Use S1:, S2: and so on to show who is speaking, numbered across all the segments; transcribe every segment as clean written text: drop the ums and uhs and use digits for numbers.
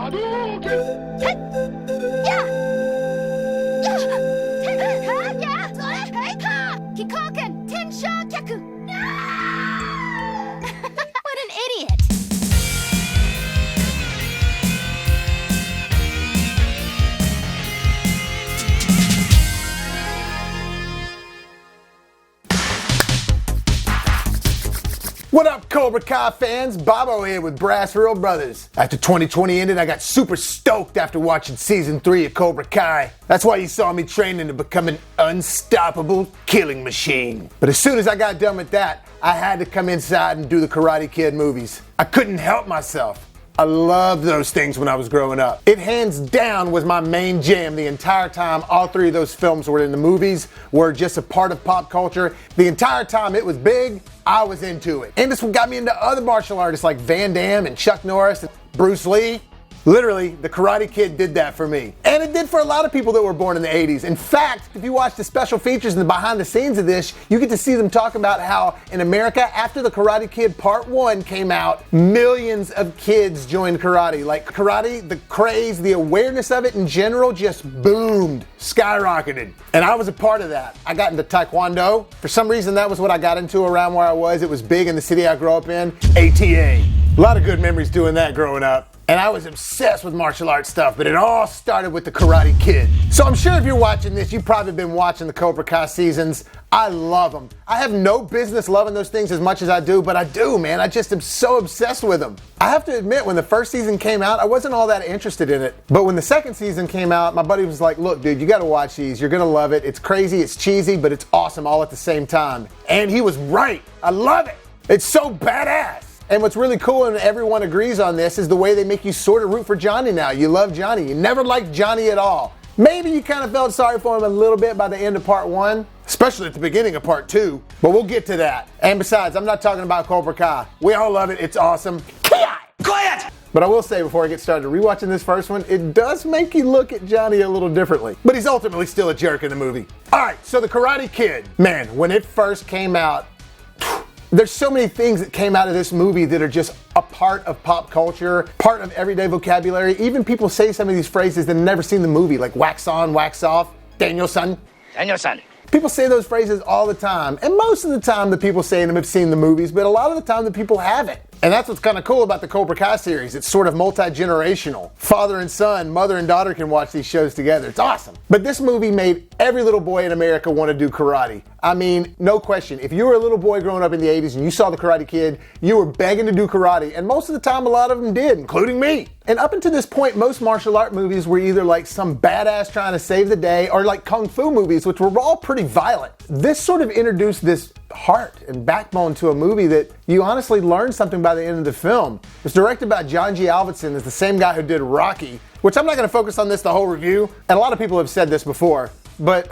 S1: What an idiot!
S2: What up, Cobra Kai fans? Bobo here with BrassReel Brothers. After 2020 ended, I got super stoked after watching season 3 of Cobra Kai. That's why you saw me training to become an unstoppable killing machine. But as soon as I got done with that, I had to come inside and do the Karate Kid movies. I couldn't help myself. I loved those things when I was growing up. It hands down was my main jam the entire time all 3 of those films were in the movies, were just a part of pop culture. The entire time it was big, I was into it. And this one got me into other martial artists like Van Damme and Chuck Norris and Bruce Lee. Literally, the Karate Kid did that for me. And it did for a lot of people that were born in the 80s. In fact, if you watch the special features and the behind the scenes of this, you get to see them talk about how in America, after the Karate Kid Part 1 came out, millions of kids joined karate. Like karate, the craze, the awareness of it in general just boomed, skyrocketed. And I was a part of that. I got into Taekwondo. For some reason, that was what I got into around where I was. It was big in the city I grew up in. ATA. A lot of good memories doing that growing up. And I was obsessed with martial arts stuff, but it all started with the Karate Kid. So I'm sure if you're watching this, you've probably been watching the Cobra Kai seasons. I love them. I have no business loving those things as much as I do, but I do, man. I just am so obsessed with them. I have to admit, when the first season came out, I wasn't all that interested in it. But when the second season came out, my buddy was like, look, dude, you gotta watch these. You're gonna love it. It's crazy, it's cheesy, but it's awesome all at the same time. And he was right. I love it. It's so badass. And what's really cool, and everyone agrees on this, is the way they make you sort of root for Johnny now. You love Johnny. You never liked Johnny at all. Maybe you kind of felt sorry for him a little bit by the end of Part 1, especially at the beginning of Part 2, but we'll get to that. And besides, I'm not talking about Cobra Kai. We all love it. It's awesome. Quiet! But I will say before I get started, rewatching this first one, it does make you look at Johnny a little differently. But he's ultimately still a jerk in the movie. All right, so the Karate Kid. Man, when it first came out, there's so many things that came out of this movie that are just a part of pop culture, part of everyday vocabulary. Even people say some of these phrases that have never seen the movie, like wax on, wax off, Daniel-san.
S3: Daniel-san.
S2: People say those phrases all the time, and most of the time the people saying them have seen the movies, but a lot of the time the people haven't. And that's what's kind of cool about the Cobra Kai series. It's sort of multi-generational. Father and son, mother and daughter can watch these shows together. It's awesome. But this movie made every little boy in America want to do karate. I mean, no question. If you were a little boy growing up in the 80s and you saw the Karate Kid, you were begging to do karate. And most of the time, a lot of them did, including me. And up until this point, most martial art movies were either like some badass trying to save the day or like kung fu movies, which were all pretty violent. This sort of introduced this heart and backbone to a movie that you honestly learned something by the end of the film. It was directed by John G. Avildsen, is the same guy who did Rocky, which I'm not going to focus on this the whole review. And a lot of people have said this before, but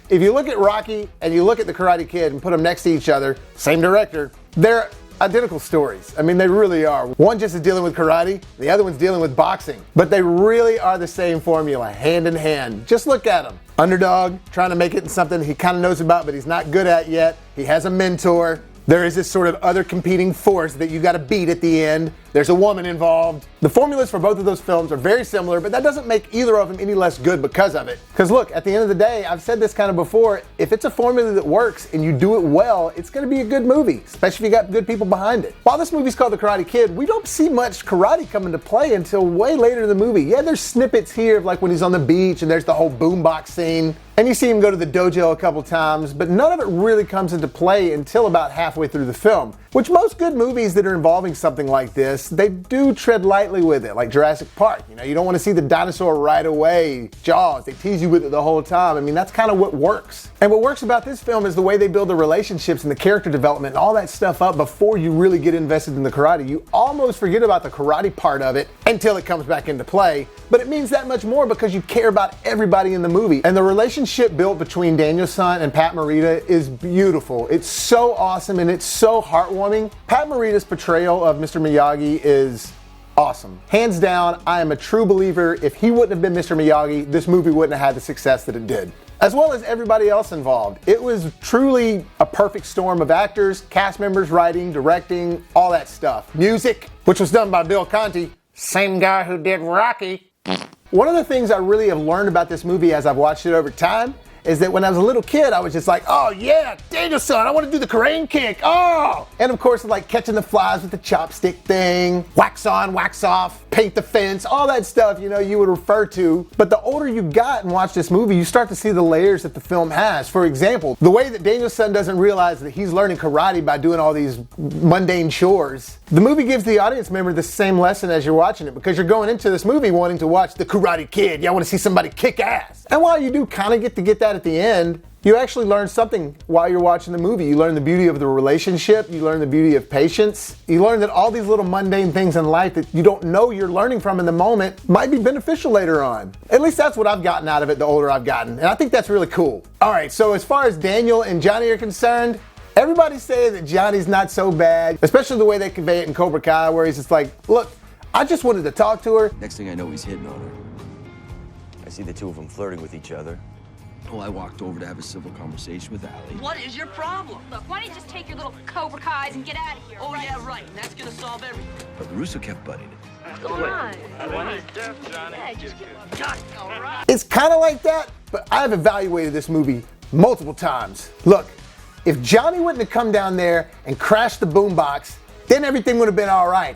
S2: if you look at Rocky and you look at the Karate Kid and put them next to each other, same director, they're identical stories. I mean, they really are. One just is dealing with karate, the other one's dealing with boxing. But they really are the same formula, hand in hand. Just look at them. Underdog, trying to make it in something he kind of knows about, but he's not good at yet. He has a mentor. There is this sort of other competing force that you got to beat at the end. There's a woman involved. The formulas for both of those films are very similar, but that doesn't make either of them any less good because of it. Because look, at the end of the day, I've said this kind of before, if it's a formula that works and you do it well, it's going to be a good movie, especially if you got good people behind it. While this movie's called The Karate Kid, we don't see much karate come into play until way later in the movie. Yeah, there's snippets here of like when he's on the beach and there's the whole boombox scene. And you see him go to the dojo a couple times, but none of it really comes into play until about halfway through the film. Which most good movies that are involving something like this, they do tread lightly with it, like Jurassic Park. You know, you don't want to see the dinosaur right away. Jaws, they tease you with it the whole time. I mean, that's kind of what works. And what works about this film is the way they build the relationships and the character development and all that stuff up before you really get invested in the karate. You almost forget about the karate part of it until it comes back into play. But it means that much more because you care about everybody in the movie. And the relationship built between Daniel-san and Pat Morita is beautiful. It's so awesome and it's so heartwarming. Pat Morita's portrayal of Mr. Miyagi is awesome. Hands down, I am a true believer. If he wouldn't have been Mr. Miyagi, this movie wouldn't have had the success that it did. As well as everybody else involved. It was truly a perfect storm of actors, cast members, writing, directing, all that stuff. Music, which was done by Bill Conti. Same guy who did Rocky. One of the things I really have learned about this movie as I've watched it over time is that when I was a little kid, I was just like, oh yeah, Danielson, I want to do the crane kick, oh! And of course, like catching the flies with the chopstick thing, wax on, wax off, paint the fence, all that stuff, you would refer to. But the older you got and watch this movie, you start to see the layers that the film has. For example, the way that Danielson doesn't realize that he's learning karate by doing all these mundane chores. The movie gives the audience member the same lesson as you're watching it, because you're going into this movie wanting to watch the Karate Kid. You want to see somebody kick ass. And while you do kind of get that at the end, you actually learn something while you're watching the movie. You learn the beauty of the relationship. You learn the beauty of patience. You learn that all these little mundane things in life that you don't know you're learning from in the moment might be beneficial later on. At least that's what I've gotten out of it the older I've gotten. And I think that's really cool. All right, so as far as Daniel and Johnny are concerned, everybody's saying that Johnny's not so bad, especially the way they convey it in Cobra Kai, where he's just like, look, I just wanted to talk to her.
S1: Next thing I know, he's hitting on her. I see the two of them flirting with each other. Well, I walked over to have a civil conversation with Allie.
S3: What is your problem?
S4: Look, why don't you just take your little Cobra Kais and get out of here?
S3: Oh, right? Yeah, right. And that's gonna solve everything.
S1: But the Russo kept butting it.
S4: Come on.
S2: It's kind of like that, but I've evaluated this movie multiple times. Look, if Johnny wouldn't have come down there and crashed the boombox, then everything would have been all right.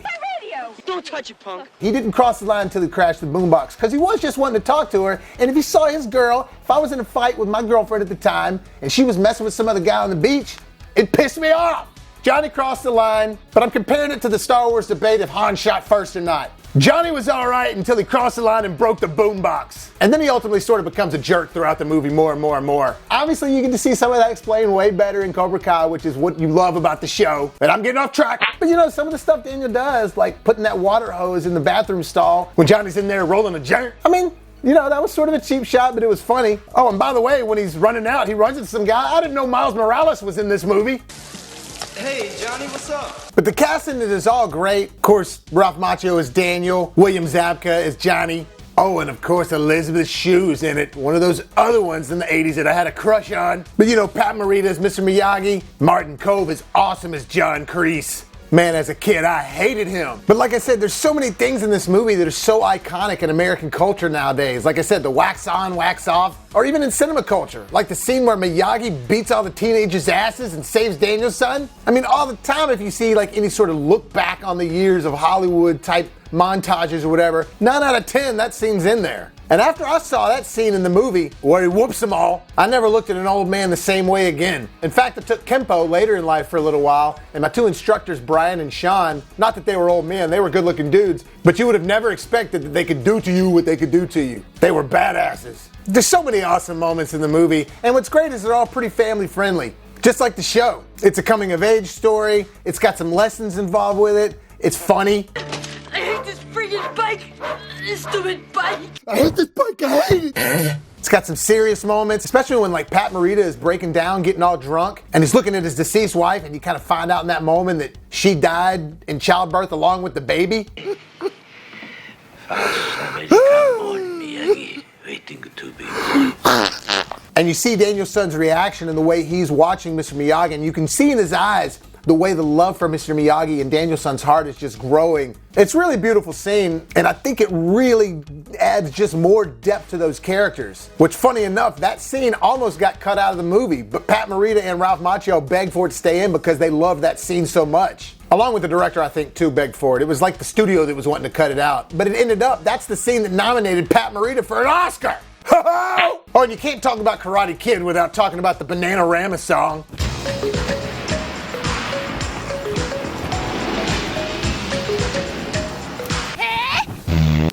S3: Don't touch it, punk.
S2: He didn't cross the line until he crashed the boombox, because he was just wanting to talk to her. And if he saw his girl, if I was in a fight with my girlfriend at the time and she was messing with some other guy on the beach, it pissed me off. Johnny crossed the line, but I'm comparing it to the Star Wars debate if Han shot first or not. Johnny was all right until he crossed the line and broke the boombox. And then he ultimately sort of becomes a jerk throughout the movie more and more and more. Obviously, you get to see some of that explained way better in Cobra Kai, which is what you love about the show. But I'm getting off track. But some of the stuff Daniel does, like putting that water hose in the bathroom stall when Johnny's in there rolling a joint. I mean, that was sort of a cheap shot, but it was funny. Oh, and by the way, when he's running out, he runs into some guy. I didn't know Miles Morales was in this movie.
S5: Hey, Johnny, what's up?
S2: But the casting is all great. Of course, Ralph Macchio is Daniel. William Zabka is Johnny. Oh, and of course, Elizabeth Shue's in it. One of those other ones in the 80s that I had a crush on. But Pat Morita is Mr. Miyagi. Martin Kove is awesome as John Kreese. Man, as a kid, I hated him. But like I said, there's so many things in this movie that are so iconic in American culture nowadays. Like I said, the wax on, wax off, or even in cinema culture. Like the scene where Miyagi beats all the teenagers' asses and saves Danielson. I mean, all the time if you see like any sort of look back on the years of Hollywood type montages or whatever, 9 out of 10, that scene's in there. And after I saw that scene in the movie where he whoops them all, I never looked at an old man the same way again. In fact, I took Kempo later in life for a little while, and my two instructors, Brian and Sean, not that they were old men, they were good looking dudes, but you would have never expected that they could do to you what they could do to you. They were badasses. There's so many awesome moments in the movie, and what's great is they're all pretty family friendly, just like the show. It's a coming of age story, it's got some lessons involved with it, it's funny.
S3: I hate this freaking bike. This stupid bike.
S2: I hate this bike, I hate it. It's got some serious moments, especially when like Pat Morita is breaking down, getting all drunk, and he's looking at his deceased wife, and you kind of find out in that moment that she died in childbirth along with the baby. And you see Danielson's reaction and the way he's watching Mr. Miyagi, and you can see in his eyes the way the love for Mr. Miyagi and Danielson's heart is just growing. It's really a beautiful scene, and I think it really adds just more depth to those characters. Which, funny enough, that scene almost got cut out of the movie, but Pat Morita and Ralph Macchio begged for it to stay in because they loved that scene so much. Along with the director, I think, too, begged for it. It was like the studio that was wanting to cut it out. But it ended up, that's the scene that nominated Pat Morita for an Oscar. Oh, and you can't talk about Karate Kid without talking about the Bananarama song.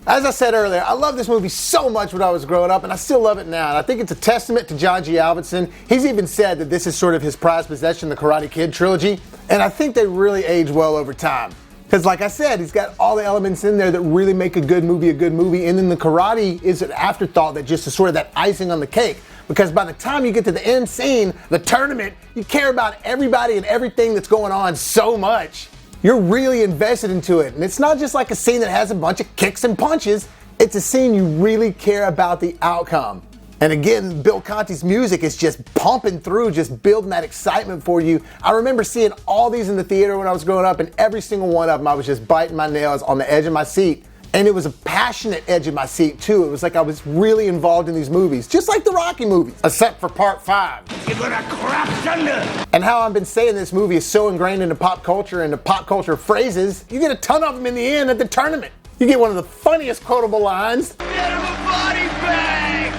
S2: As I said earlier, I love this movie so much when I was growing up, and I still love it now. And I think it's a testament to John G. Avildsen. He's even said that this is sort of his prized possession, the Karate Kid trilogy. And I think they really age well over time. Because like I said, he's got all the elements in there that really make a good movie. And then the karate is an afterthought that just is sort of that icing on the cake. Because by the time you get to the end scene, the tournament, you care about everybody and everything that's going on so much. You're really invested into it. And it's not just like a scene that has a bunch of kicks and punches. It's a scene you really care about the outcome. And again, Bill Conti's music is just pumping through, just building that excitement for you. I remember seeing all these in the theater when I was growing up, and every single one of them, I was just biting my nails on the edge of my seat And it was a passionate edge of my seat too. It was like I was really involved in these movies, just like the Rocky movies, except for part 5.
S6: You're gonna crap thunder!
S2: And how I've been saying this movie is so ingrained into pop culture and the pop culture phrases, you get a ton of them in the end at the tournament. You get one of the funniest quotable lines.
S6: Get him a body bag!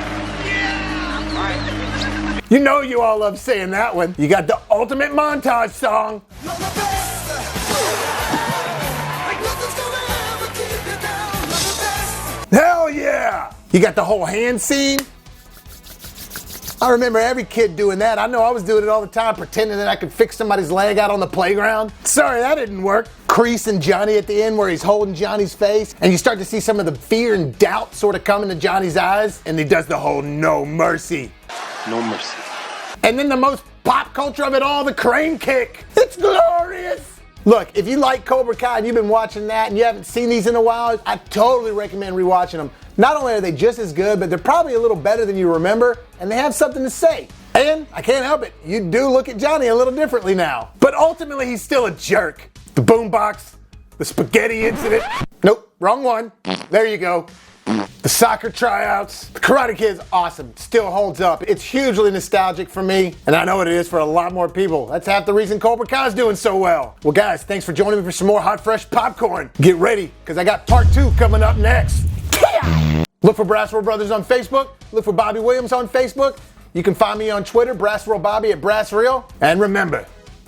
S6: Yeah!
S2: You know you all love saying that one. You got the ultimate montage song.
S6: You're the best! Like nothing's gonna ever keep you down. You're the best!
S2: Hell yeah! You got the whole hand scene. I remember every kid doing that. I know I was doing it all the time, pretending that I could fix somebody's leg out on the playground. Sorry, that didn't work. Crease and Johnny at the end where he's holding Johnny's face, and you start to see some of the fear and doubt sort of come into Johnny's eyes, and he does the whole no mercy.
S1: No mercy.
S2: And then the most pop culture of it all, the crane kick. It's glorious. Look, if you like Cobra Kai and you've been watching that and you haven't seen these in a while, I totally recommend rewatching them. Not only are they just as good, but they're probably a little better than you remember, and they have something to say. And I can't help it, you do look at Johnny a little differently now. But ultimately, he's still a jerk. The boombox, the spaghetti incident. Nope, wrong one. There you go. The soccer tryouts. The Karate Kid's awesome. Still holds up. It's hugely nostalgic for me, and I know it is for a lot more people. That's half the reason Cobra Kai's doing so well. Well, guys, thanks for joining me for some more hot, fresh popcorn. Get ready, because I got part 2 coming up next. Look for BrassReel Brothers on Facebook. Look for Bobby Williams on Facebook. You can find me on Twitter, BrassReel Bobby at BrassReel. And remember,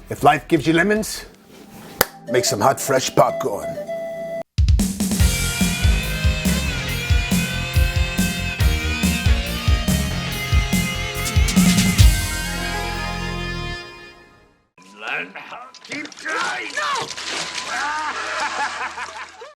S2: if life gives you lemons, make some hot, fresh popcorn.
S6: Learn how to keep trying! No!